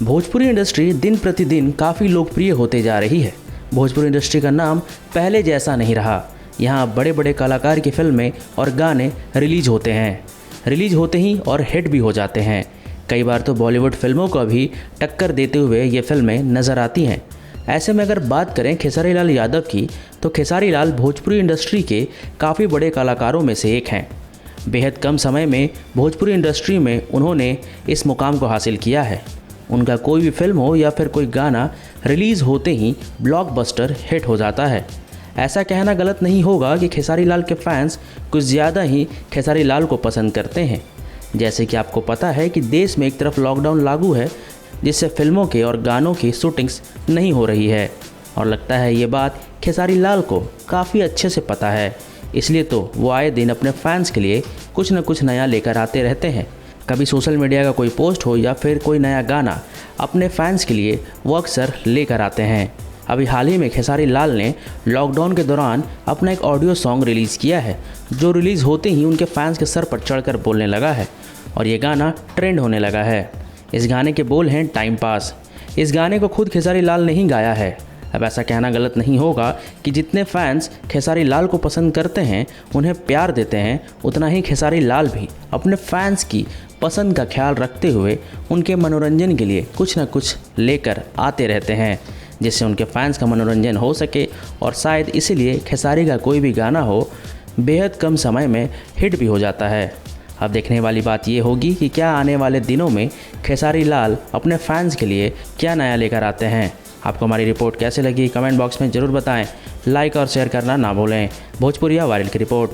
Bhojpuri industry दिन प्रतिदिन काफ़ी लोकप्रिय होते जा रही है। भोजपुरी इंडस्ट्री का नाम पहले जैसा नहीं रहा। यहाँ बड़े बड़े कलाकार की फिल्में और गाने रिलीज होते हैं, रिलीज होते ही और हिट भी हो जाते हैं। कई बार तो बॉलीवुड फिल्मों को भी टक्कर देते हुए ये फिल्में नज़र आती हैं। ऐसे में अगर बात करें खेसारी लाल यादव की, तो खेसारी लाल भोजपुरी इंडस्ट्री के काफ़ी बड़े कलाकारों में से एक हैं। बेहद कम समय में भोजपुरी इंडस्ट्री में उन्होंने इस मुकाम को हासिल किया है। उनका कोई भी फिल्म हो या फिर कोई गाना रिलीज़ होते ही ब्लॉकबस्टर हिट हो जाता है। ऐसा कहना गलत नहीं होगा कि खेसारी लाल के फैंस कुछ ज़्यादा ही खेसारी लाल को पसंद करते हैं। जैसे कि आपको पता है कि देश में एक तरफ लॉकडाउन लागू है, जिससे फिल्मों के और गानों की शूटिंग्स नहीं हो रही है, और लगता है ये बात खेसारी लाल को काफ़ी अच्छे से पता है। इसलिए तो वो आए दिन अपने फैंस के लिए कुछ न कुछ नया लेकर आते रहते हैं। कभी सोशल मीडिया का कोई पोस्ट हो या फिर कोई नया गाना अपने फैंस के लिए वो अक्सर लेकर आते हैं। अभी हाल ही में खेसारी लाल ने लॉकडाउन के दौरान अपना एक ऑडियो सॉन्ग रिलीज़ किया है, जो रिलीज़ होते ही उनके फैंस के सर पर चढ़कर बोलने लगा है और ये गाना ट्रेंड होने लगा है। इस गाने के बोल हैं टाइम पास। इस गाने को खुद खेसारी लाल ने ही गाया है। अब ऐसा कहना गलत नहीं होगा कि जितने फैंस खेसारी लाल को पसंद करते हैं, उन्हें प्यार देते हैं, उतना ही खेसारी लाल भी अपने फैंस की पसंद का ख्याल रखते हुए उनके मनोरंजन के लिए कुछ न कुछ लेकर आते रहते हैं, जिससे उनके फैंस का मनोरंजन हो सके। और शायद इसीलिए खेसारी का कोई भी गाना हो बेहद कम समय में हिट भी हो जाता है। अब देखने वाली बात ये होगी कि क्या आने वाले दिनों में खेसारी लाल अपने फैंस के लिए क्या नया लेकर आते हैं। आपको हमारी रिपोर्ट कैसे लगी कमेंट बॉक्स में ज़रूर बताएं। लाइक और शेयर करना ना भूलें। भोजपुरिया वायरल की रिपोर्ट।